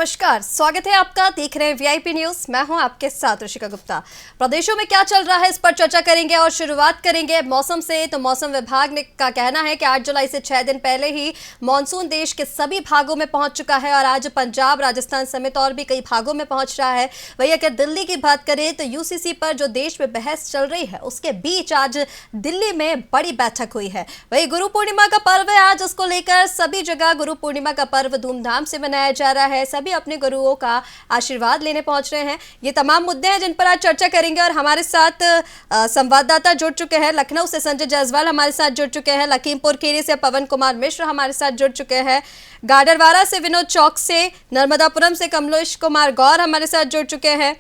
नमस्कार, स्वागत है आपका। देख रहे हैं वीआईपी न्यूज। मैं हूं आपके साथ ऋषिका गुप्ता। प्रदेशों में क्या चल रहा है इस पर चर्चा करेंगे और शुरुआत करेंगे मौसम से। तो मौसम विभाग ने का कहना है कि 8 जुलाई से 6 दिन पहले ही मानसून देश के सभी भागों में पहुंच चुका है और आज पंजाब, राजस्थान समेत और भी कई भागों में पहुंच रहा है। वही अगर दिल्ली की बात करें तो यूसीसी पर जो देश में बहस चल रही है उसके बीच आज दिल्ली में बड़ी बैठक हुई है। वही गुरु पूर्णिमा का पर्व है आज, उसको लेकर सभी जगह गुरु पूर्णिमा का पर्व धूमधाम से मनाया जा रहा है। सभी अपने गुरुओं का आशीर्वाद लेने पहुंच रहे हैं। ये तमाम मुद्दे हैं जिन पर आज चर्चा करेंगे और हमारे साथ संवाददाता जुड़ चुके हैं। लखनऊ से संजय जायसवाल हमारे साथ जुड़ चुके हैं, लखीमपुर खीरी से पवन कुमार मिश्र हमारे साथ जुड़ चुके हैं, गाडरवारा से विनोद चौक से, नर्मदापुरम से कमलेश कुमार गौर हमारे साथ जुड़ चुके हैं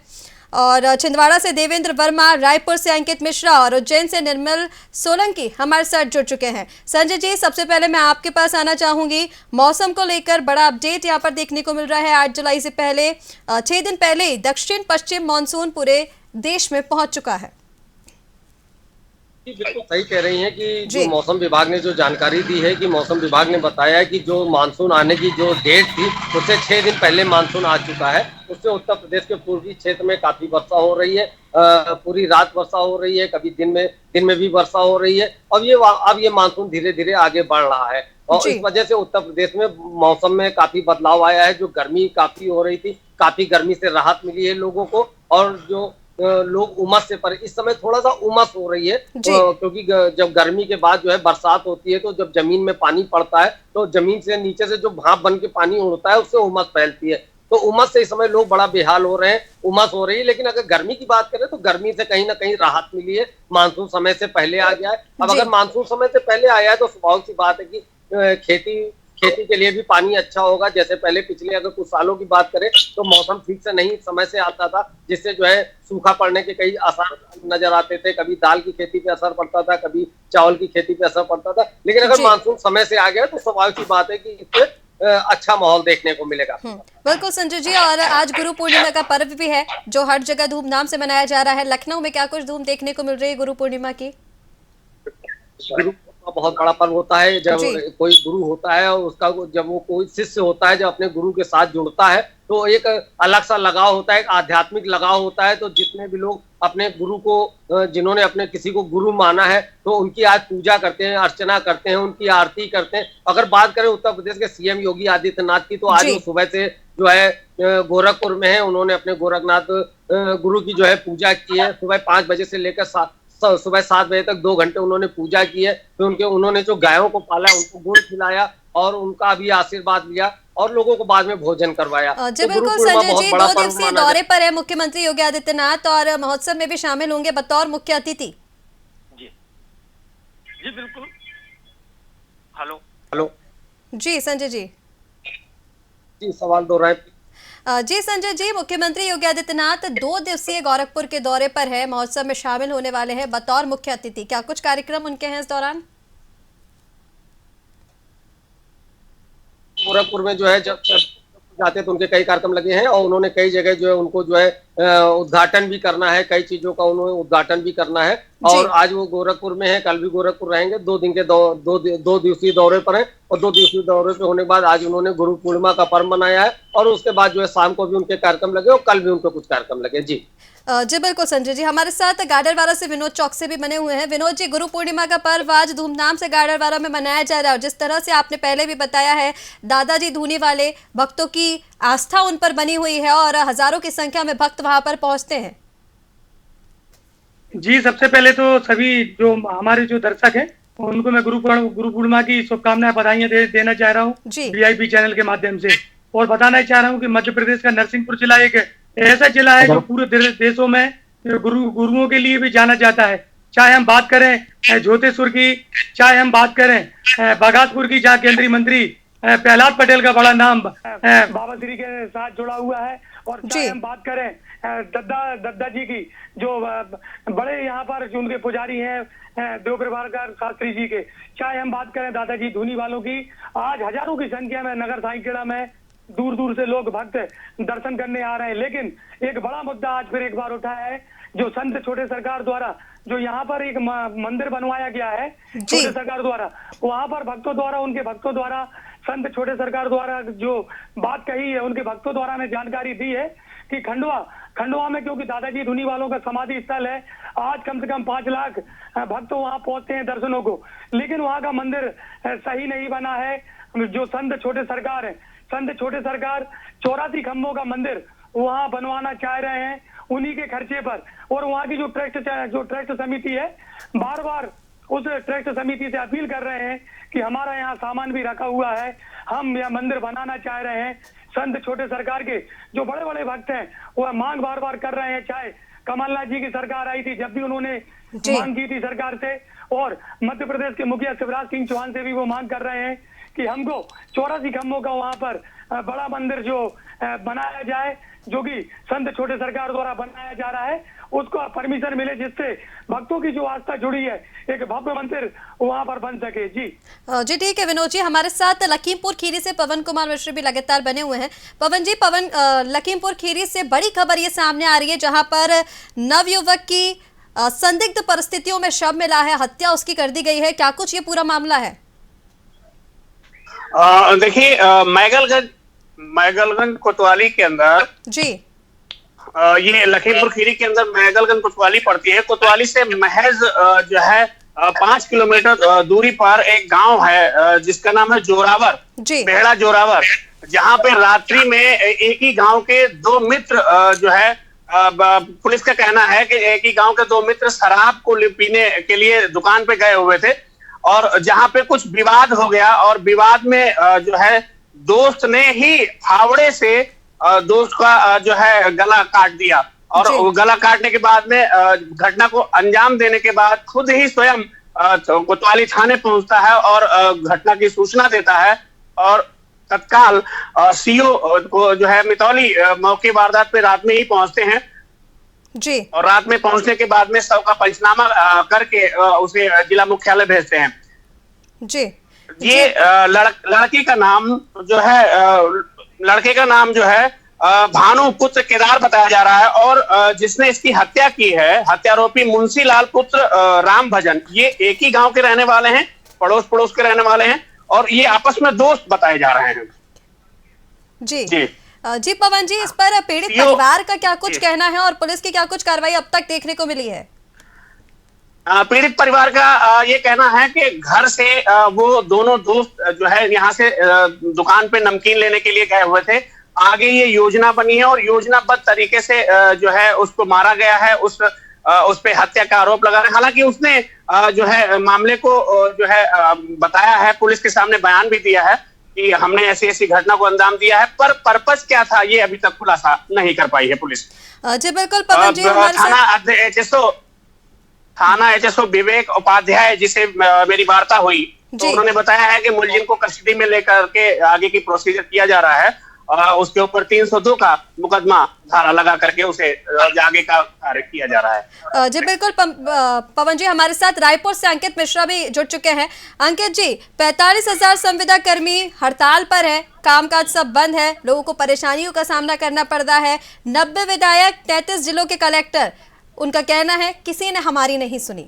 और छिंदवाड़ा से देवेंद्र वर्मा, रायपुर से अंकित मिश्रा और उज्जैन से निर्मल सोलंकी हमारे साथ जुड़ चुके हैं। संजय जी, सबसे पहले मैं आपके पास आना चाहूंगी। मौसम को लेकर बड़ा अपडेट यहाँ पर देखने को मिल रहा है। 8 जुलाई से पहले 6 दिन पहले ही दक्षिण पश्चिम मानसून पूरे देश में पहुंच चुका है। बिल्कुल सही कह रही हैं कि जो मौसम विभाग ने जो जानकारी दी है कि मौसम विभाग ने बताया है कि जो मानसून आने की जो डेट थी उससे 6 दिन पहले मानसून आ चुका है। उससे उत्तर प्रदेश के पूर्वी क्षेत्र में काफी वर्षा हो रही है, पूरी रात वर्षा हो रही है, कभी दिन में भी वर्षा हो रही है। अब ये मानसून धीरे धीरे आगे बढ़ रहा है और इस वजह से उत्तर प्रदेश में मौसम में काफी बदलाव आया है। जो गर्मी काफी हो रही थी, काफी गर्मी से राहत मिली है लोगों को और जो लोग उमस से पर इस समय थोड़ा सा उमस हो रही है क्योंकि जब गर्मी के बाद जो है बरसात होती है तो जब जमीन में पानी पड़ता है तो जमीन से नीचे से जो भाप बन के पानी उड़ता है उससे उमस फैलती है। तो उमस से इस समय लोग बड़ा बेहाल हो रहे हैं, उमस हो रही है। लेकिन अगर गर्मी की बात करें तो गर्मी से कहीं ना कहीं राहत मिली है, मानसून समय से पहले आ गया है। अब अगर मानसून समय से पहले आया है तो स्वाभाविक सी बात है कि खेती के लिए भी पानी अच्छा होगा। जैसे पहले पिछले अगर कुछ सालों की बात करें तो मौसम ठीक से नहीं समय से आता था, जिससे जो है सूखा पड़ने के कई आसार नजर आते थे। कभी दाल की खेती पे असर पड़ता था, कभी चावल की खेती पे असर पड़ता था। लेकिन अगर मानसून समय से आ गया तो स्वाभाविक सी बात है कि इससे अच्छा माहौल देखने को मिलेगा। बिल्कुल संजय जी, और आज गुरु पूर्णिमा का पर्व भी है जो हर जगह धूमधाम से मनाया जा रहा है। लखनऊ में क्या कुछ धूम देखने को मिल रही है गुरु पूर्णिमा की? बहुत बड़ा पर्व होता है जब कोई गुरु होता है और उसका जब वो कोई शिष्य होता है, जब अपने गुरु के साथ जुड़ता है तो एक अलग सा लगाव होता है, एक आध्यात्मिक लगाव होता है। तो जितने भी लोग अपने गुरु को, जिन्होंने अपने किसी को गुरु माना है तो उनकी आज पूजा करते हैं, अर्चना करते हैं, उनकी आरती करते हैं। अगर बात करें उत्तर प्रदेश के सीएम योगी आदित्यनाथ की तो आज वो सुबह से जो है गोरखपुर में है। उन्होंने अपने गोरखनाथ गुरु की जो है पूजा की है। सुबह 5 बजे से लेकर सुबह 7 बजे तक 2 घंटे उन्होंने पूजा की है। फिर उन्होंने जो गायों को पाला उनको गुड़ खिलाया और उनका भी आशीर्वाद लिया और लोगों को बाद में भोजन करवाया। जी बिल्कुल संजय जी, 2 दिवसीय दौरे पर है मुख्यमंत्री योगी आदित्यनाथ और महोत्सव में भी शामिल होंगे बतौर मुख्य अतिथि। जी जी बिल्कुल। हेलो जी संजय जी, सवाल दोहराएं। जी संजय जी, मुख्यमंत्री योगी आदित्यनाथ 2 दिवसीय गोरखपुर के दौरे पर है, महोत्सव में शामिल होने वाले हैं बतौर मुख्य अतिथि। क्या कुछ कार्यक्रम उनके हैं इस दौरान? गोरखपुर में जो है जब जाते तो उनके कई कार्यक्रम लगे हैं और उन्होंने कई जगह जो है उनको जो है उद्घाटन भी करना है, कई चीजों का उन्होंने उद्घाटन भी करना है। और आज वो गोरखपुर में है, कल भी गोरखपुर रहेंगे। 2 दिन के 2 दिवसीय दौरे पर है और 2 दिवसीय दौरे पे होने के बाद आज उन्होंने गुरु पूर्णिमा का पर्व मनाया है और उसके बाद जो है शाम को भी उनके कार्यक्रम लगे और कल भी उनको कुछ कार्यक्रम लगे। जी जी बिल्कुल संजय जी, हमारे साथ गाडरवारा से विनोद चौक से भी बने हुए हैं। विनोद जी, गुरु पूर्णिमा का पर्व आज धूमधाम से गाडरवारा में मनाया जा रहा है और जिस तरह से आपने पहले भी बताया है, दादाजी धूनी वाले भक्तों की आस्था उन पर बनी हुई है और हजारों की संख्या में भक्त वहां पर पहुंचते हैं। जी, सबसे पहले तो सभी जो हमारे जो दर्शक हैं उनको मैं गुरु पूर्णिमा की शुभकामनाएं, बधाइयां देना चाह रहा हूँ वीआईपी चैनल के माध्यम से। और बताना चाह रहा हूँ कि मध्य प्रदेश का नरसिंहपुर जिला एक ऐसा जिला है जो पूरे देशों में गुरुओं के लिए भी जाना जाता है। चाहे हम बात करें ज्योतिषपुर की, चाहे हम बात करें बघातपुर की, जहाँ केंद्रीय मंत्री प्रहलाद पटेल का बड़ा नाम बाबा श्री के साथ जुड़ा हुआ है। और चाहे हम बात करें दद्दा जी की, जो बड़े यहाँ पर उनके पुजारी हैं देव प्रभाकर शास्त्री जी के, चाहे हम बात करें दादाजी धूनी वालों की, आज हजारों की संख्या में नगर साइकिड़ा में दूर दूर से लोग भक्त दर्शन करने आ रहे हैं। लेकिन एक बड़ा मुद्दा आज फिर एक बार उठा है, जो संत छोटे सरकार द्वारा जो यहाँ पर एक मंदिर बनवाया गया है छोटे सरकार द्वारा, वहां पर भक्तों द्वारा, उनके भक्तों द्वारा संत छोटे सरकार द्वारा जो बात कही है, उनके भक्तों द्वारा हमें जानकारी दी है कि खंडवा में क्योंकि दादाजी धुनी वालों का समाधि स्थल है, आज कम से कम 5 लाख भक्त वहां पहुंचते हैं दर्शनों को, लेकिन वहां का मंदिर सही नहीं बना है। जो संत छोटे सरकार है, संत छोटे सरकार 84 खंभों का मंदिर वहां बनवाना चाह रहे हैं उन्हीं के खर्चे पर, और वहां की जो ट्रस्ट समिति है, बार बार उस ट्रस्ट समिति से अपील कर रहे हैं कि हमारा यहाँ सामान भी रखा हुआ है, हम यह मंदिर बनाना चाह रहे हैं। संत छोटे सरकार के जो बड़े बड़े भक्त हैं वह मांग बार बार कर रहे हैं, चाहे कमलनाथ जी की सरकार आई थी जब भी उन्होंने मांग की थी सरकार से, और मध्य प्रदेश के मुखिया शिवराज सिंह चौहान से भी वो मांग कर रहे हैं कि हमको 84 खंभों का वहां पर बड़ा मंदिर जो बनाया जाए, जो कि संत छोटे सरकार द्वारा बनाया जा रहा है, उसको परमिशन मिले, जिससे भक्तों की जो आस्था जुड़ी है एक भव्य मंदिर वहां पर बन सके। जी ठीक है विनोद जी, हमारे साथ लखीमपुर खीरी से पवन कुमार मिश्र भी लगातार बने हुए हैं। पवन जी, लखीमपुर खीरी से बड़ी खबर ये सामने आ रही है जहां पर नवयुवक की संदिग्ध परिस्थितियों में शव मिला है, हत्या उसकी कर दी गई है, क्या कुछ ये पूरा मामला है? देखिए, मैगलगंज कोतवाली के अंदर जी, ये लखीमपुर खीरी के अंदर मैगलगंज कोतवाली पड़ती है। कोतवाली से महज जो है 5 किलोमीटर दूरी पर एक गांव है जिसका नाम है जोरावर, बेहड़ा जोरावर, जहां पे रात्रि में एक ही गांव के 2 मित्र जो है, पुलिस का कहना है कि एक ही गांव के 2 मित्र शराब को पीने के लिए दुकान पे गए हुए थे, और जहां पे कुछ विवाद हो गया, और विवाद में जो है दोस्त ने ही फावड़े से दोस्त का जो है गला काट दिया, और गला काटने के बाद में घटना को अंजाम देने के बाद खुद ही स्वयं कोतवाली थाने पहुंचता है और घटना की सूचना देता है, और तत्काल सीओ को जो है मितौली मौके वारदात पे रात में ही पहुंचते हैं जी, और रात में पहुंचने के बाद में शव का पंचनामा करके उसे जिला मुख्यालय भेजते हैं। जी, ये लड़की का नाम जो है, लड़के का नाम जो है भानु पुत्र केदार बताया जा रहा है, और जिसने इसकी हत्या की है, हत्यारोपी मुंशीलाल पुत्र राम भजन, ये एक ही गांव के रहने वाले हैं, पड़ोस के रहने वाले हैं, और ये आपस में दोस्त बताए जा रहे हैं। जी जी पवन जी, इस पर पीड़ित परिवार का क्या कुछ कहना है और पुलिस की क्या कुछ कार्रवाई अब तक देखने को मिली है? पीड़ित परिवार का ये कहना है कि घर से वो दोनों दोस्त जो है यहाँ से दुकान पे नमकीन लेने के लिए गए हुए थे, आगे ये योजना बनी है और योजनाबद्ध तरीके से जो है उसको मारा गया है, उस पे हत्या का आरोप लगा रहे हैं। हालांकि उसने जो है मामले को जो है बताया है, पुलिस के सामने बयान भी दिया है कि हमने ऐसी घटना को अंजाम दिया है, पर पर्पस क्या था ये अभी तक खुलासा नहीं कर पाई है पुलिस। जी बिल्कुल पवन जी, थाना एचएसओ विवेक उपाध्याय जिसे मेरी वार्ता हुई, तो उन्होंने बताया है कि मुलजिम को कस्टडी में लेकर के आगे की प्रोसीजर किया जा रहा है, उसके ऊपर 302 का मुकदमा धारा लगा करके उसे आगे का कार्य किया जा रहा है। जी बिल्कुल पवन जी, हमारे साथ रायपुर से अंकित मिश्रा भी जुड़ चुके हैं। अंकित जी, 45,000 संविदा कर्मी हड़ताल पर है, कामकाज सब बंद है, लोगों को परेशानियों का सामना करना पड़ रहा है, 90 विधायक, 33 जिलों के कलेक्टर, उनका कहना है किसी ने हमारी नहीं सुनी।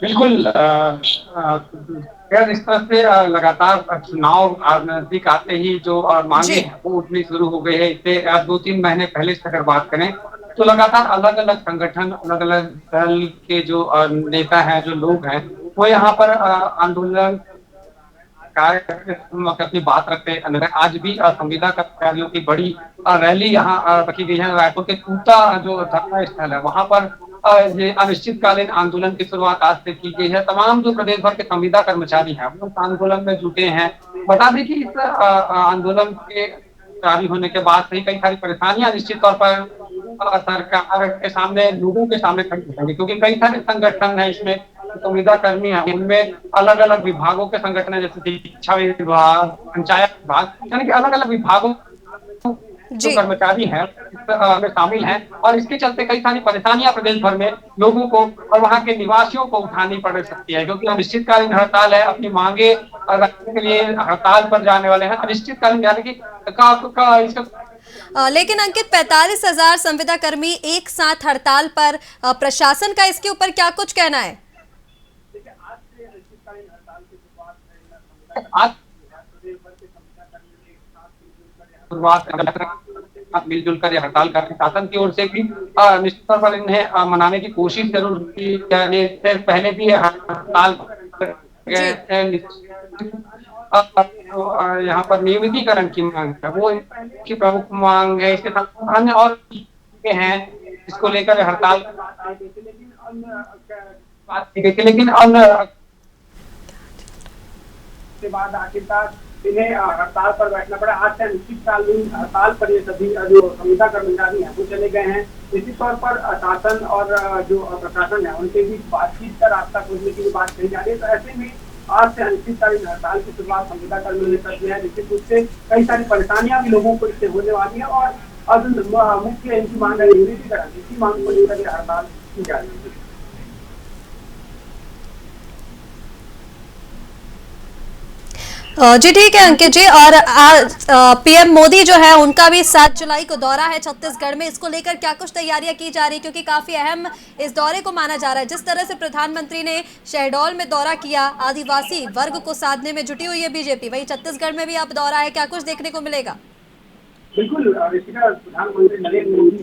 बिल्कुल, इस तरह से लगातार चुनाव नजदीक आते ही जो मांगे वो उठनी शुरू हो गई है। इससे 2-3 महीने पहले से अगर बात करें तो लगातार अलग अलग संगठन, अलग अलग दल के जो नेता हैं, जो लोग हैं, वो यहाँ पर आंदोलन कार्य अपनी बात रखते हैं। आज भी संविदा कर्मचारियों की बड़ी रैली यहाँ रखी गई है। रायपुर के टूटा जो धरना स्थल है वहां पर ये अनिश्चितकालीन आंदोलन की शुरुआत आज से की गई है। तमाम जो प्रदेश भर के संविदा कर्मचारी हैं वो इस आंदोलन में जुटे हैं। बता दें कि इस आंदोलन के जारी होने के बाद से कई सारी परेशानियां निश्चित तौर पर सरकार के सामने, लोगों के सामने खड़ी होंगी, क्योंकि कई सारे संगठन है इसमें, संविदा कर्मी है, उनमें अलग अलग विभागों के संगठन है, जैसे शिक्षा विभाग, पंचायत विभाग, यानी कि अलग अलग विभागों जो कर्मचारी हैं इसमें शामिल हैं, और इसके चलते कई सारी परेशानियां प्रदेश भर में लोगों को और वहां के निवासियों को उठानी पड़ सकती है, क्योंकि अनिश्चितकालीन हड़ताल है, अपनी मांगे रखने के लिए हड़ताल पर जाने वाले हैं। अनिश्चितकालीन यानी कि लेकिन अंकित, 45,000 संविदा कर्मी एक साथ हड़ताल पर, प्रशासन का इसके ऊपर क्या कुछ कहना है? शुरुआत मिलजुल कर हड़ताल करके शासन की ओर से भी निश्चित तौर पर इन्हें मनाने की कोशिश जरूर की जाने से पहले भी हड़ताल यहाँ पर नियमितीकरण की मांग है, वो की प्रमुख मांग है। इसके साथ अन्य और हैं इसको लेकर हड़ताल बात की गई थी, लेकिन अन्य के बाद आखिरकार इन्हें हड़ताल पर बैठना पड़ा। आज से अनिश्चितकालीन हड़ताल पर ये सभी जो संविदा कर्मचारी हैं वो चले गए हैं। निश्चित तौर पर शासन और जो प्रशासन है उनके बीच बातचीत कर रास्ता खोजने की बात कही जा रही है। तो ऐसे में आज से अनिश्चितकालीन हड़ताल की शुरुआत संविदा कर्मियों ने कर दिया है। निश्चित रूप से कई सारी परेशानियां भी लोगों को इससे होने वाली है और अब मुख्य इनकी मांग है नियमितीकरण, इसी मांग को लेकर हड़ताल की जा रही है। जी ठीक है अंकित जी। और पीएम मोदी जो है उनका भी 7 जुलाई को दौरा है छत्तीसगढ़ में, इसको लेकर क्या कुछ तैयारियां की जा रही है, क्योंकि काफी अहम इस दौरे को माना जा रहा है। जिस तरह से प्रधानमंत्री ने शहडोल में दौरा किया, आदिवासी वर्ग को साधने में जुटी हुई है बीजेपी, वहीं छत्तीसगढ़ में भी अब दौरा है, क्या कुछ देखने को मिलेगा? बिल्कुल, प्रधानमंत्री नरेंद्र मोदी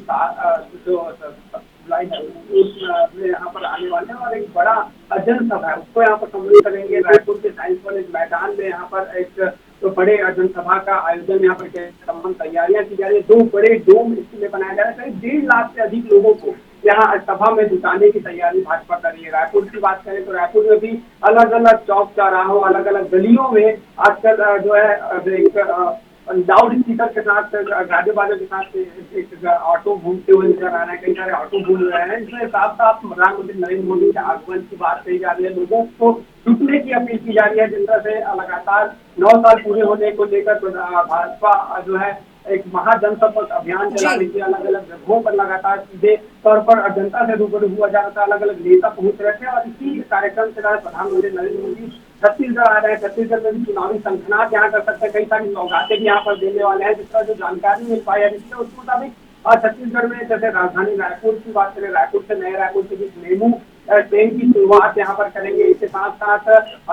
यहाँ पर आने वाले हैं और एक बड़ा जनसभा है उसको यहाँ पर सम्मिलित करेंगे। रायपुर के साइंस कॉलेज मैदान में यहाँ पर एक तो बड़े जनसभा का आयोजन यहाँ पर तमाम तैयारियां की जा रही है। 2 बड़े डोम इसके लिए बनाया जा रहा है। करीब 1.5 लाख से अधिक लोगों को यहाँ सभा में जुटाने की तैयारी भाजपा कर रही है। रायपुर की बात करें तो रायपुर में भी अलग अलग चौक चौराहों, अलग अलग गलियों में आजकल जो है लाउड स्पीकर के साथ, गाजे बाजे के साथ एक ऑटो घूमते हुए नजर आ रहे हैं। कई सारे ऑटो घूम रहे हैं, जिसमें साफ साफ प्रधानमंत्री नरेंद्र मोदी के आगमन की बात कही जा रही है। लोगों को जुटने की अपील की जा रही है। जिस तरह से लगातार 9 साल पूरे होने को लेकर भाजपा जो है एक महाजनसंपर्क अभियान चला रही थी। अलग अलग जगहों पर लगातार सीधे तौर पर जनता से रूबरू हुआ जा रहा था। अलग अलग नेता पहुंच रहे थे और इसी कार्यक्रम के तहत प्रधानमंत्री नरेंद्र मोदी छत्तीसगढ़ आ रहे हैं। छत्तीसगढ़ में भी चुनावी संखनाट यहाँ कर सकते हैं, कई सारी सौगातें भी यहाँ पर देने वाले हैं। जिसका जो जानकारी मिल पाई है उस मुताबिक छत्तीसगढ़ में जैसे राजधानी रायपुर की बात करें, रायपुर से नए रायपुर के बीच मेमू ट्रेन की शुरुआत यहाँ पर करेंगे। इसके साथ साथ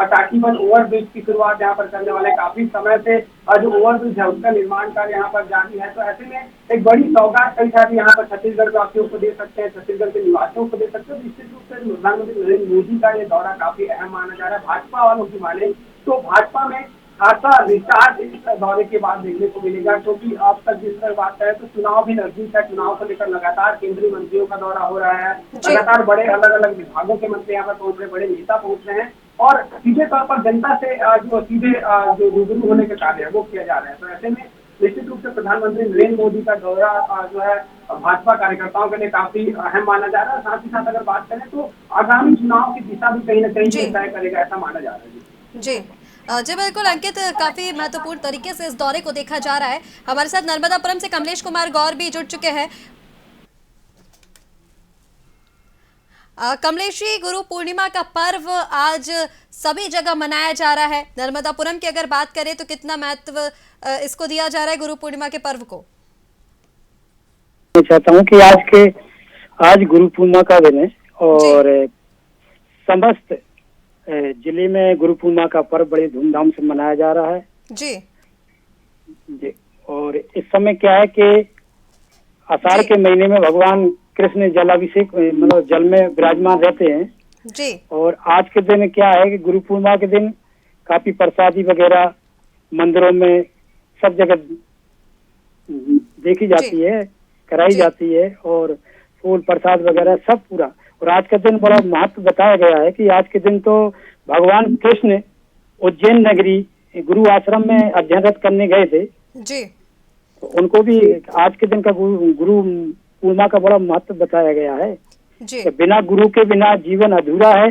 टाकीबंद ओवरब्रिज की शुरुआत यहाँ पर करने वाले। काफी समय से जो ओवरब्रिज है उसका निर्माण कार्य यहाँ पर जारी है। तो ऐसे में एक बड़ी सौगात कई सारी यहाँ पर छत्तीसगढ़ वासियों को दे सकते हैं, छत्तीसगढ़ के निवासियों को दे सकते हैं। निश्चित रूप से प्रधानमंत्री नरेंद्र मोदी का ये दौरा काफी अहम माना जा रहा है। भाजपा वालों की माने तो भाजपा में खासा रिचार्ज इस दौरे के बाद देखने को मिलेगा, क्योंकि अब तक जिस तरह बात है तो चुनाव भी नजदीक है। चुनाव को लेकर लगातार केंद्रीय मंत्रियों का दौरा हो रहा है। लगातार बड़े अलग अलग विभागों के मंत्री यहाँ पर पहुंच रहे, बड़े नेता पहुंच रहे हैं और सीधे तौर पर जनता से जो सीधे जो रूबरू होने के कार्य है वो किया जा रहा है। तो ऐसे में निश्चित रूप से प्रधानमंत्री नरेंद्र मोदी का दौरा जो है भाजपा कार्यकर्ताओं के लिए काफी अहम माना जा रहा है। साथ ही साथ अगर बात करें तो आगामी चुनाव की दिशा भी कहीं न कहीं तय करेगा, ऐसा माना जा रहा है। जी जी बिल्कुल अंकित, काफी महत्वपूर्ण तरीके से इस दौरे को देखा जा रहा है। हमारे साथ नर्मदापुरम से कमलेश कुमार गौर भी जुड़ चुके हैं। कमलेश जी, गुरु पूर्णिमा का पर्व आज सभी जगह मनाया जा रहा है। नर्मदापुरम की अगर बात करें तो कितना महत्व इसको दिया जा रहा है गुरु पूर्णिमा के पर्व को? मैं चाहता हूँ कि आज गुरु पूर्णिमा का दिन है और समस्त जिले में गुरु पूर्णिमा का पर्व बड़े धूमधाम से मनाया जा रहा है। जी जी, और इस समय क्या है कि आषाढ़ के महीने में भगवान कृष्ण जलाभिषेक मतलब जल में विराजमान रहते हैं जी। और आज के दिन क्या है कि गुरु पूर्णिमा के दिन काफी प्रसादी वगैरह मंदिरों में सब जगह देखी जाती है, कराई जाती है और फूल प्रसाद वगैरह सब पूरा। और आज का दिन बड़ा महत्व बताया गया है कि आज के दिन तो भगवान कृष्ण उज्जैन नगरी गुरु आश्रम में अध्ययनरत करने गए थे जी। तो उनको भी आज के दिन का गुरु पूर्णिमा का बड़ा महत्व बताया गया है जी। बिना गुरु के बिना जीवन अधूरा है।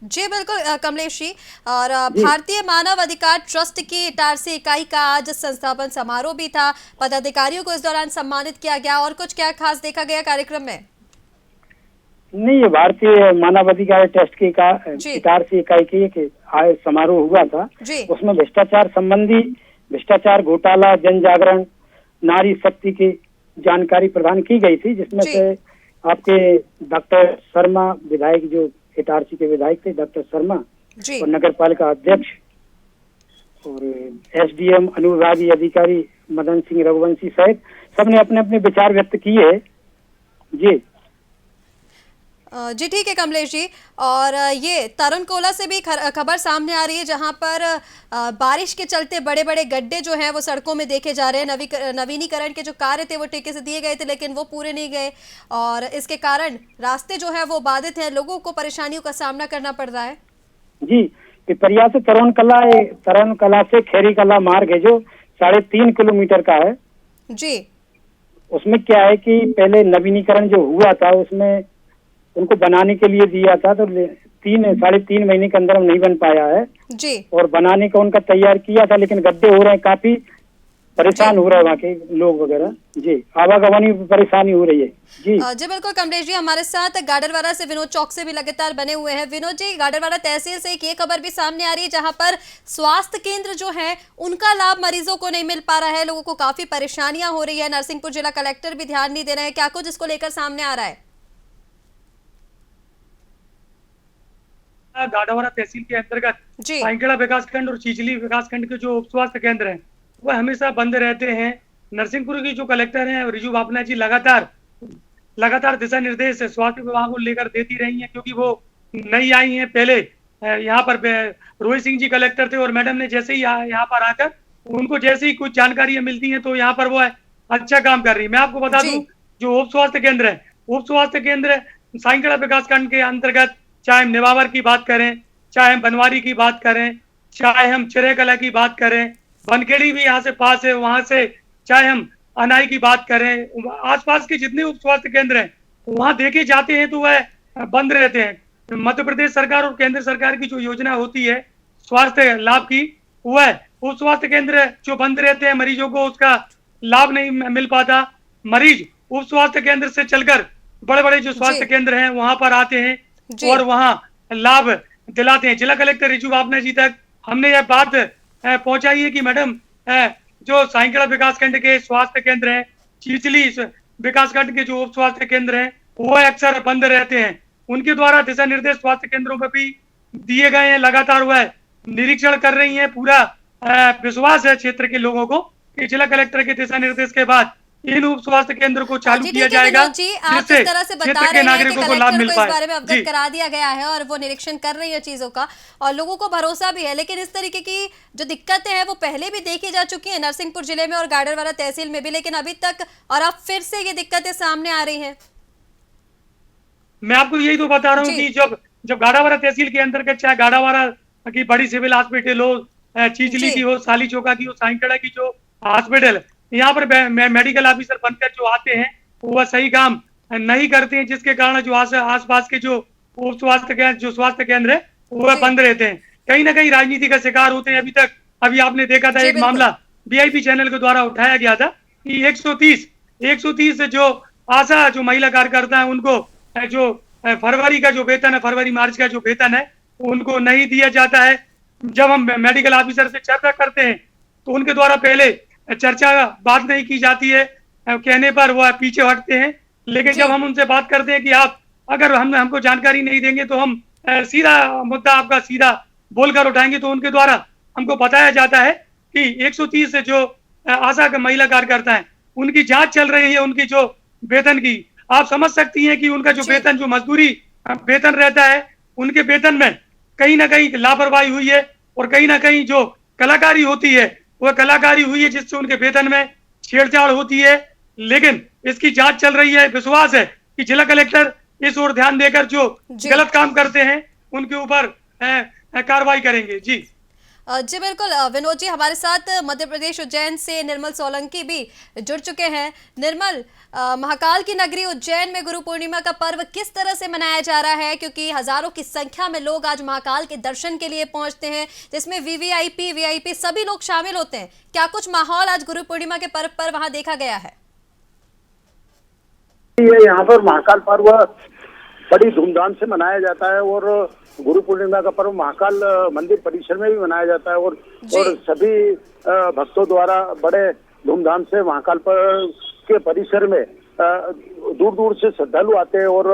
जी बिल्कुल कमलेश जी। और भारतीय मानव अधिकार ट्रस्ट की इटारसी इकाई का आज संस्थापन समारोह भी था। पदाधिकारियों को इस दौरान सम्मानित किया गया और कुछ क्या खास देखा गया कार्यक्रम में? नहीं, ये भारतीय मानवाधिकार ट्रस्ट की इटारसी इकाई की एक समारोह हुआ था। उसमें भ्रष्टाचार संबंधी भ्रष्टाचार घोटाला जन जागरण नारी शक्ति की जानकारी प्रदान की गई थी, जिसमें से आपके डॉक्टर शर्मा विधायक जो इटारसी के विधायक थे डॉक्टर शर्मा और नगर पालिका अध्यक्ष और एसडीएम अनुविभागीय अधिकारी मदन सिंह रघुवंशी सहित सबने अपने अपने विचार व्यक्त किए। जी जी ठीक है कमलेश जी। और ये तरणकोला से भी खबर सामने आ रही है जहां पर बारिश के चलते बड़े बड़े गड्ढे जो हैं वो सड़कों में देखे जा रहे हैं। नवीनीकरण के जो कार्य थे वो ठेके से दिए गए थे लेकिन वो पूरे नहीं गए और इसके कारण रास्ते जो है वो बाधित हैं, लोगों को परेशानियों का सामना करना पड़ रहा है। जी पिपरिया से तरणकला से खेरी कला मार्ग है जो 3.5 किलोमीटर का है। जी उसमें क्या है कि पहले नवीनीकरण जो हुआ था उसमें उनको बनाने के लिए दिया था तो 3.5 महीने के अंदर नहीं बन पाया है जी। और बनाने का उनका तैयार किया था लेकिन गड्ढे हो रहे हैं, काफी परेशान हो रहे हैं वहाँ के लोग वगैरह। जी आवागमन में परेशानी हो रही है। जी जी बिल्कुल कमलेश जी। हमारे साथ गाडरवारा से विनोद चौक से भी लगातार बने हुए हैं। विनोद जी, गाडरवारा तहसील से एक ये खबर भी सामने आ रही है जहां पर स्वास्थ्य केंद्र जो है उनका लाभ मरीजों को नहीं मिल पा रहा है, लोगों को काफी परेशानियां हो रही है। नरसिंहपुर जिला कलेक्टर भी ध्यान नहीं दे रहे हैं, क्या कुछ इसको लेकर सामने आ रहा है? गाडरवारा तहसील के अंतर्गत साइंकेड़ा विकासखंड और चिचली विकासखंड के जो उप स्वास्थ्य केंद्र हैं वह हमेशा बंद रहते हैं। नरसिंहपुर की जो कलेक्टर हैं रिजू बापना जी लगातार दिशा निर्देश स्वास्थ्य विभाग को लेकर देती रही हैं क्योंकि वो नई आई हैं। पहले यहाँ पर रोहित सिंह जी कलेक्टर थे और मैडम ने जैसे ही यहाँ पर आकर उनको जैसे ही कुछ जानकारियां मिलती हैं तो यहाँ पर वो अच्छा काम कर रही है। मैं आपको बता दूं जो उप स्वास्थ्य केंद्र है, उप स्वास्थ्य केंद्र साइंकेड़ा विकासखंड के अंतर्गत चाहे हम नेवावर की बात करें, चाहे हम बनवारी की बात करें, चाहे हम चिरेकला की बात करें, बनखेड़ी भी यहाँ से पास है, वहां से चाहे हम अनाई की बात करें, आसपास के जितने उप स्वास्थ्य केंद्र हैं वहां देखे जाते हैं तो वह बंद रहते हैं। मध्य प्रदेश सरकार और केंद्र सरकार की जो योजना होती है स्वास्थ्य लाभ की, वह उप स्वास्थ्य केंद्र जो बंद रहते हैं मरीजों को उसका लाभ नहीं मिल पाता। मरीज उप स्वास्थ्य केंद्र से चलकर बड़े बड़े जो स्वास्थ्य केंद्र हैं वहां पर आते हैं और वहां लाभ दिलाते हैं। जिला कलेक्टर रिजू बापना जी तक हमने यह बात पहुंचाई है कि मैडम जो साइंकेड़ा विकासखंड के स्वास्थ्य केंद्र हैं, चिचली विकासखंड के जो उप स्वास्थ्य केंद्र हैं वो अक्सर बंद रहते हैं। उनके द्वारा दिशा निर्देश स्वास्थ्य केंद्रों पर भी दिए गए हैं, लगातार वह निरीक्षण कर रही हैं। पूरा विश्वास है क्षेत्र के लोगों को कि जिला कलेक्टर के दिशा निर्देश के बाद इन उप स्वास्थ्य केंद्र को चालू किया जाएगा जिससे क्षेत्र के नागरिकों को लाभ मिल पाए। इस बारे में अवगत करा दिया गया है और वो निरीक्षण कर रही है चीजों का और लोगों को भरोसा भी है। लेकिन इस तरीके की जो दिक्कतें हैं वो पहले भी देखी जा चुकी है नरसिंहपुर जिले में और गाडरवारा तहसील में भी, लेकिन अभी तक और अब फिर से ये दिक्कतें सामने आ रही है। मैं आपको यही तो बता रहा हूँ कि जब गाडावारा तहसील के अंतर्गत चाहे गाडावारा की बड़ी सिविल हॉस्पिटल हो, चिचली की हो, साली चौका की हो, साइंकेड़ा की जो हॉस्पिटल, यहाँ पर मेडिकल ऑफिसर बनकर जो आते हैं वह सही काम नहीं करते हैं, जिसके कारण जो आसपास के जो उप स्वास्थ्य केंद्र है वह बंद रहते हैं। कहीं ना कहीं राजनीति का शिकार होते हैं। अभी आपने देखा था एक मामला वीआईपी चैनल के द्वारा उठाया गया था कि 130 जो आशा जो महिला कार्यकर्ता है उनको जो फरवरी का जो वेतन है, फरवरी मार्च का जो वेतन है उनको नहीं दिया जाता है। जब हम मेडिकल ऑफिसर से चर्चा करते हैं तो उनके द्वारा पहले बात नहीं की जाती है, कहने पर वह पीछे हटते हैं। लेकिन जब हम उनसे बात करते हैं कि आप अगर हमको जानकारी नहीं देंगे तो हम सीधा मुद्दा आपका सीधा बोलकर उठाएंगे, तो उनके द्वारा हमको बताया जाता है कि 130 जो आशा का महिला कार्यकर्ता है उनकी जांच चल रही है, उनकी जो वेतन की। आप समझ सकती हैं कि उनका जो वेतन, जो मजदूरी वेतन रहता है, उनके वेतन में कहीं ना कहीं लापरवाही हुई है और कहीं ना कहीं जो कलाकारी होती है वह कलाकारी हुई है जिससे उनके वेतन में छेड़छाड़ होती है। लेकिन इसकी जांच चल रही है। विश्वास है कि जिला कलेक्टर इस ओर ध्यान देकर जो गलत काम करते हैं उनके ऊपर कार्रवाई करेंगे। जी जी बिल्कुल विनोद जी, हमारे साथ मध्य प्रदेश उज्जैन से निर्मल सोलंकी भी जुड़ चुके हैं। निर्मल, महाकाल की नगरी उज्जैन में गुरु पूर्णिमा का पर्व किस तरह से मनाया जा रहा है, क्योंकि हजारों की संख्या में लोग आज महाकाल के दर्शन के लिए पहुंचते हैं जिसमें वीवीआईपी सभी लोग शामिल होते हैं। क्या कुछ माहौल आज गुरु पूर्णिमा के पर्व पर वहां देखा गया है? यहाँ पर महाकाल पर्व बड़ी धूमधाम से मनाया जाता है और गुरु पूर्णिमा का पर्व महाकाल मंदिर परिसर में भी मनाया जाता है और सभी भक्तों द्वारा बड़े धूमधाम से महाकाल के परिसर में दूर दूर से श्रद्धालु आते हैं और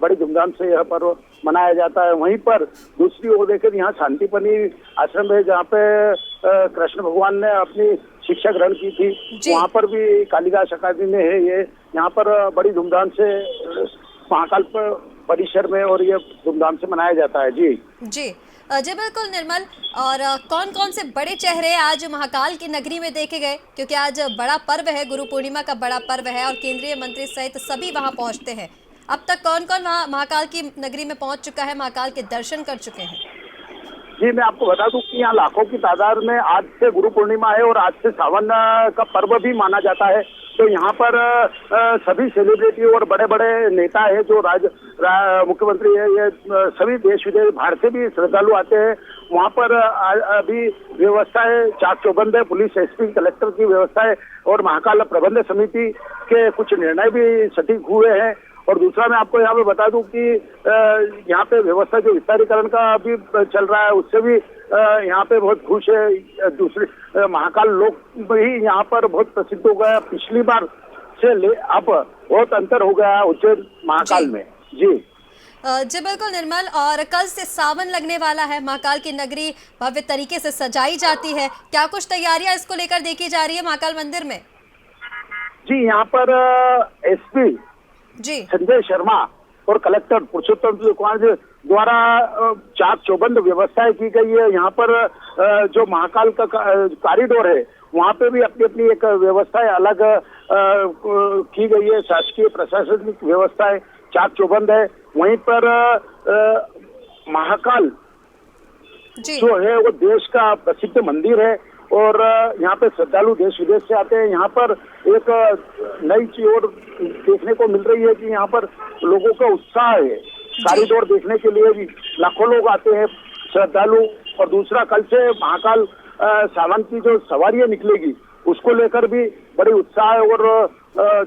बड़ी धूमधाम से यह पर्व मनाया जाता है। वहीं पर दूसरी ओर देखकर यहाँ शांतिपनी आश्रम है जहाँ पे कृष्ण भगवान ने अपनी शिक्षा ग्रहण की थी, वहाँ पर भी कालिदास अकादमी में है ये। यहाँ पर बड़ी धूमधाम से महाकाल परिसर में और ये धूमधाम से मनाया जाता है। जी जी जी बिल्कुल निर्मल। और कौन कौन से बड़े चेहरे आज महाकाल की नगरी में देखे गए, क्योंकि आज बड़ा पर्व है, गुरु पूर्णिमा का बड़ा पर्व है और केंद्रीय मंत्री सहित सभी वहां पहुंचते हैं। अब तक कौन कौन वहां महाकाल की नगरी में पहुंच चुका है, महाकाल के दर्शन कर चुके हैं? जी मैं आपको बता दूं कि यहाँ लाखों की तादाद में आज से गुरु पूर्णिमा है और आज से सावन का पर्व भी माना जाता है। तो यहाँ पर सभी सेलिब्रिटी और बड़े बड़े नेता है जो मुख्यमंत्री है, ये सभी देश विदेश बाहर से भी श्रद्धालु आते हैं। वहाँ पर अभी व्यवस्था है, चाक चौबंद है, पुलिस एसपी कलेक्टर की व्यवस्था है और महाकाल प्रबंध समिति के कुछ निर्णय भी सटीक हुए हैं। और दूसरा मैं आपको यहाँ पे बता दूं कि यहाँ पे व्यवस्था जो विस्तारीकरण का अभी चल रहा है उससे भी यहाँ पे बहुत खुश है। दूसरे महाकाल लोक भी यहाँ पर बहुत प्रसिद्ध हो गया, पिछली बार से ले अब बहुत अंतर हो गया उज्जैन महाकाल में। जी जी बिल्कुल निर्मल। और कल से सावन लगने वाला है, महाकाल की नगरी भव्य तरीके से सजाई जाती है, क्या कुछ तैयारियां इसको लेकर देखी जा रही है महाकाल मंदिर में? जी यहाँ पर एसपी जी संजय शर्मा और कलेक्टर पुरुषोत्तम कुमार द्वारा चाक चौबंद व्यवस्थाएं की गई है। यहाँ पर जो महाकाल का कॉरिडोर है वहाँ पे भी अपनी अपनी एक व्यवस्थाएं अलग की गई है। शासकीय प्रशासनिक व्यवस्थाएं चाक चौबंद है। वहीं पर महाकाल जो है वो देश का प्रसिद्ध मंदिर है और यहाँ पे श्रद्धालु देश विदेश से आते हैं। यहाँ पर एक नई चीज और देखने को मिल रही है कि यहाँ पर लोगों का उत्साह है, कॉरिडोर देखने के लिए भी लाखों लोग आते हैं श्रद्धालु। और दूसरा कल से महाकाल सावन की जो सवारियां निकलेगी उसको लेकर भी बड़ी उत्साह है और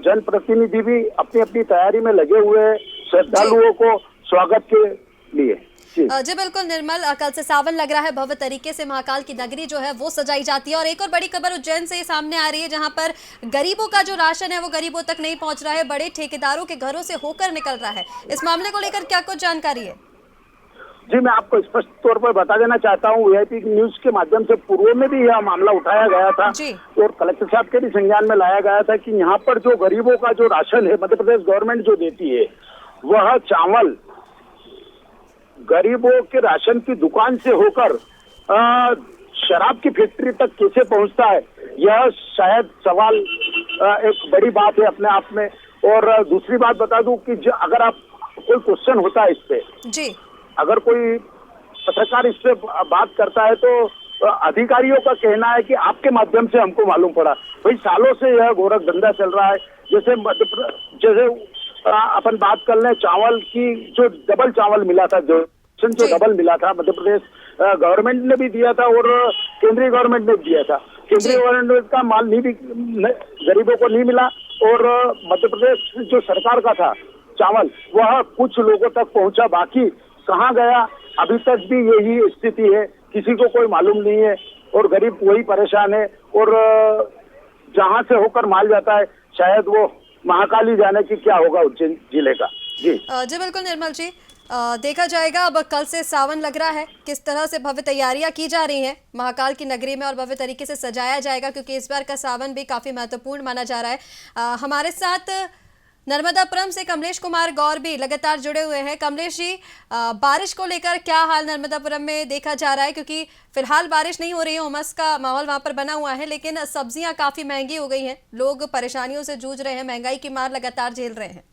जनप्रतिनिधि भी अपनी अपनी तैयारी में लगे हुए हैं श्रद्धालुओं को स्वागत के लिए। जी बिल्कुल निर्मल। कल से सावन लग रहा है, भव्य तरीके से महाकाल की नगरी जो है वो सजाई जाती है। और एक और बड़ी खबर उज्जैन से सामने आ रही है जहां पर गरीबों का जो राशन है वो गरीबों तक नहीं पहुंच रहा है, बड़े ठेकेदारों के घरों से होकर निकल रहा है। इस मामले को लेकर क्या कुछ जानकारी है? जी मैं आपको स्पष्ट तौर पर बता देना चाहता हूँ, वीआईपी न्यूज के माध्यम से पूर्व में भी यह मामला उठाया गया था और कलेक्टर साहब के भी संज्ञान में लाया गया था कि यहाँ पर जो गरीबों का जो राशन है मध्य प्रदेश गवर्नमेंट जो देती है वह चावल गरीबों के राशन की दुकान से होकर शराब की फैक्ट्री तक कैसे पहुंचता है, यह शायद सवाल एक बड़ी बात है अपने आप में। और दूसरी बात बता दूं कि अगर आप कोई क्वेश्चन होता है इस पे जी, अगर कोई पत्रकार इस पे बात करता है तो अधिकारियों का कहना है कि आपके माध्यम से हमको मालूम पड़ा। भाई सालों से यह गोरख धंधा चल रहा है। जैसे अपन बात कर लें चावल की, जो डबल चावल मिला था, जो डबल मिला था मध्य प्रदेश गवर्नमेंट ने भी दिया था और केंद्रीय गवर्नमेंट ने दिया था। केंद्रीय गवर्नमेंट का माल गरीबों को नहीं मिला और मध्य प्रदेश जो सरकार का था चावल वह कुछ लोगों तक पहुंचा, बाकी कहाँ गया अभी तक भी यही स्थिति है, किसी को कोई मालूम नहीं है और गरीब वही परेशान है। और जहाँ से होकर माल जाता है शायद वो महाकाली जाने की क्या होगा उज्जैन जिले का। जी जी बिल्कुल निर्मल जी, देखा जाएगा। अब कल से सावन लग रहा है, किस तरह से भव्य तैयारियां की जा रही हैं महाकाल की नगरी में और भव्य तरीके से सजाया जाएगा, क्योंकि इस बार का सावन भी काफी महत्वपूर्ण माना जा रहा है। हमारे साथ नर्मदापुरम से कमलेश कुमार गौर भी लगातार जुड़े हुए हैं। कमलेश जी, बारिश को लेकर क्या हाल नर्मदापुरम में देखा जा रहा है, क्योंकि फिलहाल बारिश नहीं हो रही है, उमस का माहौल वहां पर बना हुआ है, लेकिन सब्जियां काफी महंगी हो गई हैं, लोग परेशानियों से जूझ रहे हैं, महंगाई की मार लगातार झेल रहे हैं।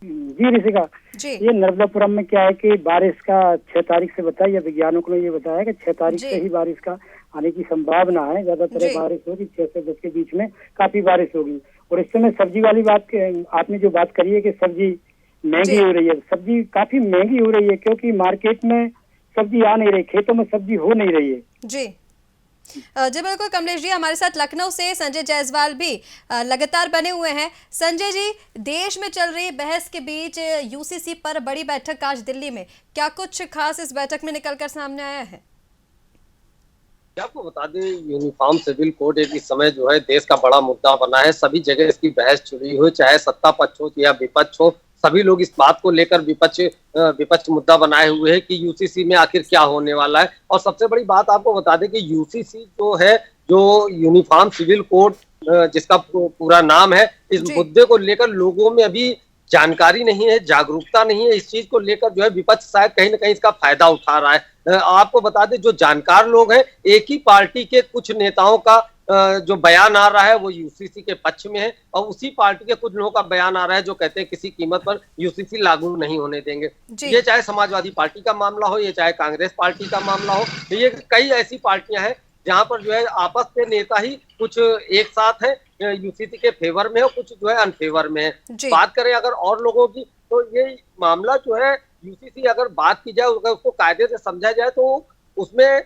जी ऋषिका जी, ये नर्मदापुरम में क्या है कि बारिश का 6 तारीख से बताया, वैज्ञानिकों ने ये बताया कि 6 तारीख से ही बारिश का आने की संभावना है। ज्यादातर बारिश होगी 6 से 10 के बीच में काफी बारिश होगी। और इस समय सब्जी वाली बात आपने जो बात करी है कि सब्जी महंगी हो रही है, सब्जी काफी महंगी हो रही है क्योंकि मार्केट में सब्जी आ नहीं रही, खेतों में सब्जी हो नहीं रही है। जी जी बिल्कुल कमलेश जी, हमारे साथ लखनऊ से संजय जायसवाल भी लगातार बने हुए हैं। संजय जी, देश में चल रही बहस के बीच यूसीसी पर बड़ी बैठक आज दिल्ली में, क्या कुछ खास इस बैठक में निकलकर सामने आया है? आपको बता दें, यूनिफॉर्म सिविल कोड एक इस समय जो है देश का बड़ा मुद्दा बना है। सभी जगह इसकी बहस छिड़ी हुई, चाहे सत्ता पक्ष हो या विपक्ष हो, सभी लोग इस बात को लेकर विपक्ष मुद्दा बनाए हुए है कि यूसीसी में आखिर क्या होने वाला है। और सबसे बड़ी बात आपको बता दें कि यूसीसी जो है, जो यूनिफॉर्म सिविल कोड जिसका पूरा नाम है, इस मुद्दे को लेकर लोगों में अभी जानकारी नहीं है, जागरूकता नहीं है। इस चीज को लेकर जो है विपक्ष शायद कहीं ना कहीं इसका फायदा उठा रहा है। आपको बता दें, जो जानकार लोग हैं, एक ही पार्टी के कुछ नेताओं का जो बयान आ रहा है वो यूसीसी के पक्ष में है, और उसी पार्टी के कुछ लोगों का बयान आ रहा है जो कहते हैं किसी कीमत पर यूसीसी लागू नहीं होने देंगे। ये चाहे समाजवादी पार्टी का मामला हो, ये चाहे कांग्रेस पार्टी का मामला हो, ये कई ऐसी पार्टियां हैं जहां पर जो है आपस के नेता ही कुछ एक साथ है यूसीसी के फेवर में है, कुछ जो है अनफेवर में है। बात करें अगर और लोगों की, तो ये मामला जो है यूसीसी अगर बात की जाए, अगर उसको कायदे से समझा जाए, तो उसमें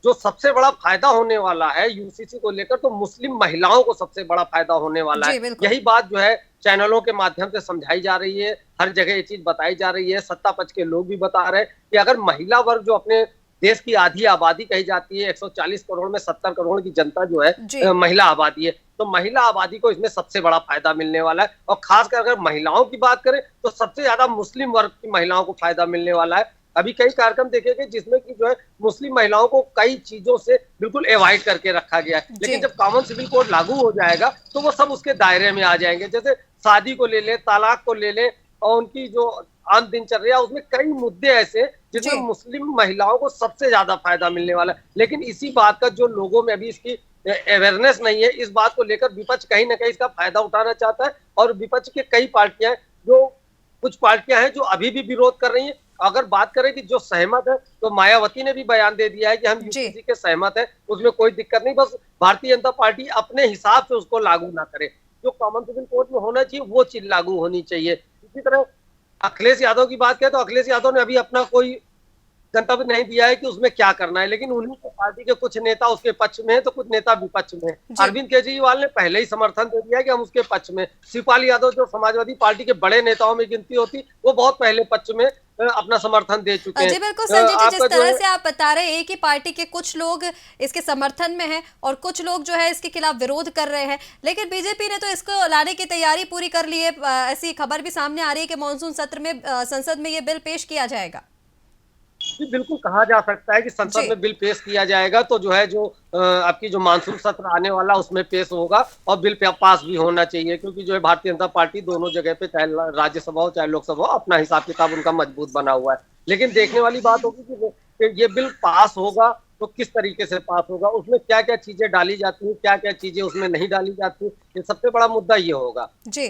जो सबसे बड़ा फायदा होने वाला है यूसीसी को लेकर, तो मुस्लिम महिलाओं को सबसे बड़ा फायदा होने वाला है। यही बात जो है चैनलों के माध्यम से समझाई जा रही है, हर जगह ये चीज बताई जा रही है। सत्ता पक्ष के लोग भी बता रहे हैं कि अगर महिला वर्ग, जो अपने देश की आधी आबादी कही जाती है, 140 करोड़ में 70 करोड़ की जनता जो है महिला आबादी है, तो महिला आबादी को इसमें सबसे बड़ा फायदा मिलने वाला है। और खासकर अगर महिलाओं की बात करें तो सबसे ज्यादा मुस्लिम वर्ग की महिलाओं को फायदा मिलने वाला है। अभी कई कार्यक्रम देखे गए जिसमें कि जो है मुस्लिम महिलाओं को कई चीजों से बिल्कुल अवॉइड करके रखा गया है, लेकिन जब कॉमन सिविल कोड लागू हो जाएगा तो वो सब उसके दायरे में आ जाएंगे। जैसे शादी को ले लें, तलाक को ले लें, और उनकी जो आम दिनचर्या, उसमें कई मुद्दे ऐसे जिसमें मुस्लिम महिलाओं को सबसे ज्यादा फायदा मिलने वाला है। लेकिन इसी बात का जो लोगों में अभी इसकी अवेयरनेस नहीं है, इस बात को लेकर विपक्ष कहीं ना कहीं इसका फायदा उठाना चाहता है। और विपक्ष के कई पार्टियां, जो कुछ पार्टियां हैं जो अभी भी विरोध कर रही हैं। अगर बात करें कि जो सहमत है, तो मायावती ने भी बयान दे दिया है कि हम यूसीसी के सहमत है, उसमें कोई दिक्कत नहीं, बस भारतीय जनता पार्टी अपने हिसाब से उसको लागू ना करे। जो कॉमन सिविल कोड में होना चाहिए वो चीज लागू होनी चाहिए। इसी तरह अखिलेश यादव की बात करें तो अखिलेश यादव ने अभी अपना कोई गंतव्य नहीं दिया है कि उसमें क्या करना है, लेकिन उन्हीं के पार्टी के कुछ नेता उसके पक्ष में है, तो कुछ नेता विपक्ष में है। अरविंद केजरीवाल ने पहले ही समर्थन दे दिया कि हम उसके पक्ष में। शिवपाल यादव जो समाजवादी पार्टी के बड़े नेताओं में गिनती होती, वो बहुत पहले पक्ष में अपना समर्थन दे चुके हैं। जी बिल्कुल संजय जी, जिस तरह से आप बता रहे हैं, एक ही पार्टी के कुछ लोग इसके समर्थन में हैं और कुछ लोग जो है इसके खिलाफ विरोध कर रहे हैं, लेकिन बीजेपी ने तो इसको लाने की तैयारी पूरी कर ली है। ऐसी खबर भी सामने आ रही है कि मानसून सत्र में संसद में ये बिल पेश किया जाएगा। जी बिल्कुल कहा जा सकता है कि संसद में बिल पेश किया जाएगा, तो जो है जो आपकी जो मानसून सत्र आने वाला उसमें पेश होगा और बिल पास भी होना चाहिए, क्योंकि जो है भारतीय जनता पार्टी दोनों जगह पे, चाहे राज्यसभा हो चाहे लोकसभा हो, अपना हिसाब किताब उनका मजबूत बना हुआ है। लेकिन देखने वाली बात होगी कि ये बिल पास होगा तो किस तरीके से पास होगा, उसमें क्या क्या चीजें डाली जाती हैं, क्या क्या चीजें उसमें नहीं डाली जाती, ये सबसे बड़ा मुद्दा ये होगा। जी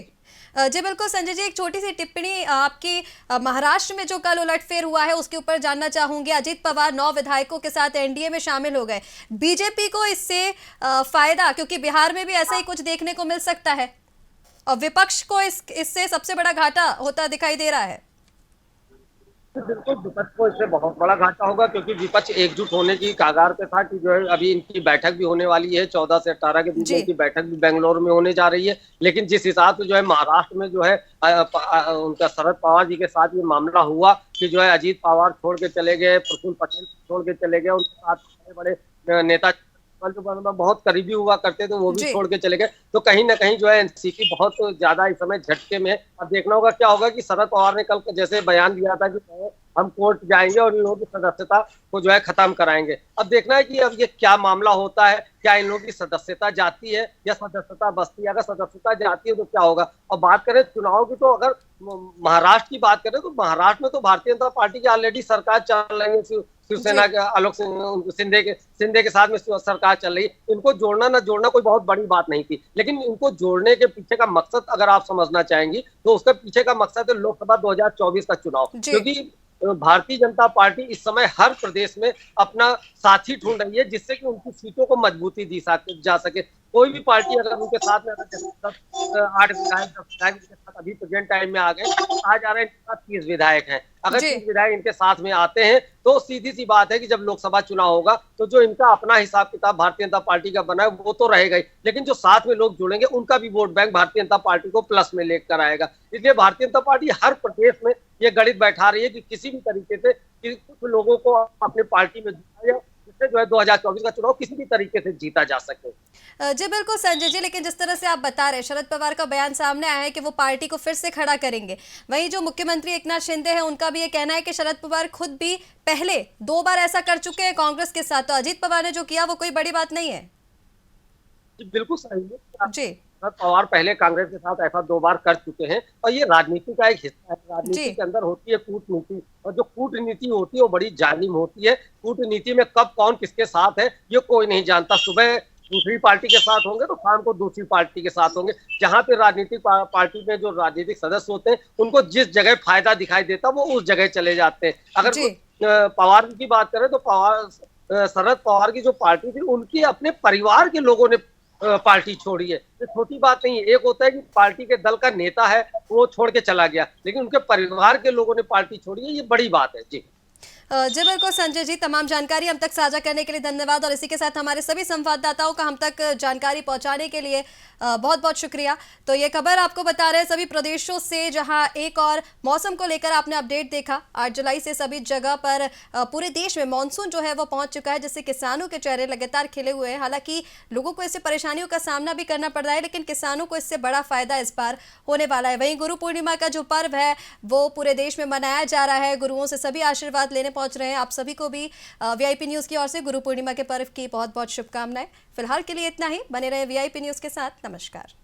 जी बिल्कुल संजय जी, एक छोटी सी टिप्पणी आपकी महाराष्ट्र में जो कल उलटफेर हुआ है उसके ऊपर जानना चाहूंगी। अजीत पवार 9 विधायकों के साथ एनडीए में शामिल हो गए, बीजेपी को इससे फायदा, क्योंकि बिहार में भी ऐसा ही कुछ देखने को मिल सकता है, और विपक्ष को इससे सबसे बड़ा घाटा होता दिखाई दे रहा है। बिल्कुल विपक्ष को इससे बहुत बड़ा घाटा होगा, क्योंकि विपक्ष एकजुट होने की कगार पे था कि जो है अभी इनकी बैठक भी होने वाली है, 14 से 18 के बीच की बैठक भी बेंगलोर में होने जा रही है। लेकिन जिस हिसाब से जो है महाराष्ट्र में जो है उनका शरद पवार जी के साथ ये मामला हुआ कि जो है अजीत पवार छोड़ के चले गए, प्रफुल्ल पटेल छोड़ के चले गए, उनके साथ बड़े बड़े नेता जो बहुत करीबी हुआ करते थे वो भी छोड़ के चले गए, तो कहीं ना कहीं जो है एनसीपी बहुत ज्यादा इस समय झटके में। अब देखना होगा क्या होगा कि शरद पवार ने कल जैसे बयान दिया था कि हम कोर्ट जाएंगे और इन लोगों की सदस्यता को जो है खत्म कराएंगे। अब देखना है कि अब ये क्या मामला होता है, क्या इन लोगों की सदस्यता जाती है या सदस्यता बचती है। अगर सदस्यता जाती है तो क्या होगा। और बात करें चुनाव की, तो अगर महाराष्ट्र की बात करें तो महाराष्ट्र में तो भारतीय जनता पार्टी की ऑलरेडी सरकार चल रही है, शिवसेना के आलोक शिंदे के साथ में सरकार चल रही है। इनको जोड़ना न जोड़ना कोई बहुत बड़ी बात नहीं थी, लेकिन इनको जोड़ने के पीछे का मकसद अगर आप समझना चाहेंगी तो उसके पीछे का मकसद है लोकसभा 2024 का चुनाव, क्योंकि भारतीय जनता पार्टी इस समय हर प्रदेश में अपना साथी ढूंढ रही है जिससे कि उनकी सीटों को मजबूती दी जा सके। कोई भी पार्टी अगर उनके साथ में 8 विधायक 10 विधायक इनके साथ अभी प्रेजेंट टाइम में आ गए, कहा जा रहा है इनके साथ 30 विधायक हैं, अगर 30 विधायक इनके साथ में आते हैं तो सीधी सी बात है कि जब लोकसभा चुनाव होगा तो जो इनका अपना हिसाब किताब भारतीय जनता पार्टी का बना है वो तो रहेगा ही, लेकिन जो साथ में लोग जुड़ेंगे उनका भी vote bank Bharatiya Janata party को प्लस में लेकर आएगा। इसलिए भारतीय जनता पार्टी हर प्रदेश में ये गणित बैठा रही है कि किसी भी तरीके से कुछ लोगों को अपने पार्टी में जुटाया से जो है 2024 का चुनाव किसी भी तरीके से जीता जा सके। जी बिल्कुल संजय जी, लेकिन जिस तरह से आप बता रहे हैं, शरद पवार का बयान सामने आया है कि वो पार्टी को फिर से खड़ा करेंगे। वहीं जो मुख्यमंत्री एकनाथ शिंदे हैं, उनका भी ये कहना है कि शरद पवार खुद भी पहले 2 बार ऐसा कर चुके हैं कांग्रेस के साथ, तो अजीत पवार ने जो किया वो कोई बड़ी बात नहीं है। बिल्कुल सही है जी, शरद पवार पहले कांग्रेस के साथ ऐसा 2 बार कर चुके हैं और ये राजनीति का एक हिस्सा है। राजनीति के अंदर होती है कूटनीति, और जो कूटनीति होती है वो बड़ी जालिम होती है। कूटनीति में कब कौन किसके साथ है ये कोई नहीं जानता। सुबह दूसरी पार्टी के साथ होंगे तो शाम को दूसरी पार्टी के साथ होंगे। जहां पे राजनीतिक पार्टी में जो राजनीतिक सदस्य होते हैं, उनको जिस जगह फायदा दिखाई देता वो उस जगह चले जाते हैं। अगर पवार की बात करें तो शरद पवार की जो पार्टी थी, उनकी अपने परिवार के लोगों ने पार्टी छोड़ी है। ये छोटी बात नहीं है। एक होता है कि पार्टी के दल का नेता है वो छोड़ के चला गया, लेकिन उनके परिवार के लोगों ने पार्टी छोड़ी है, ये बड़ी बात है। जी जी बिल्कुल संजय जी, तमाम जानकारी हम तक साझा करने के लिए धन्यवाद, और इसी के साथ हमारे सभी संवाददाताओं का हम तक जानकारी पहुंचाने के लिए बहुत बहुत शुक्रिया। तो ये खबर आपको बता रहे हैं सभी प्रदेशों से, जहां एक और मौसम को लेकर आपने अपडेट देखा। 8 जुलाई से सभी जगह पर पूरे देश में मानसून जो है वो पहुंच चुका है, जिससे किसानों के चेहरे लगातार खिले हुए हैं। हालांकि लोगों को इससे परेशानियों का सामना भी करना पड़ रहा है, लेकिन किसानों को इससे बड़ा फायदा इस बार होने वाला है। वहीं गुरु पूर्णिमा का जो पर्व है वो पूरे देश में मनाया जा रहा है। गुरुओं से सभी आशीर्वाद लेने पहुंच रहे हैं। आप सभी को भी वीआईपी न्यूज़ की ओर से गुरु पूर्णिमा के पर्व की बहुत बहुत शुभकामनाएं। फिलहाल के लिए इतना ही। बने रहे वीआईपी न्यूज़ के साथ। नमस्कार।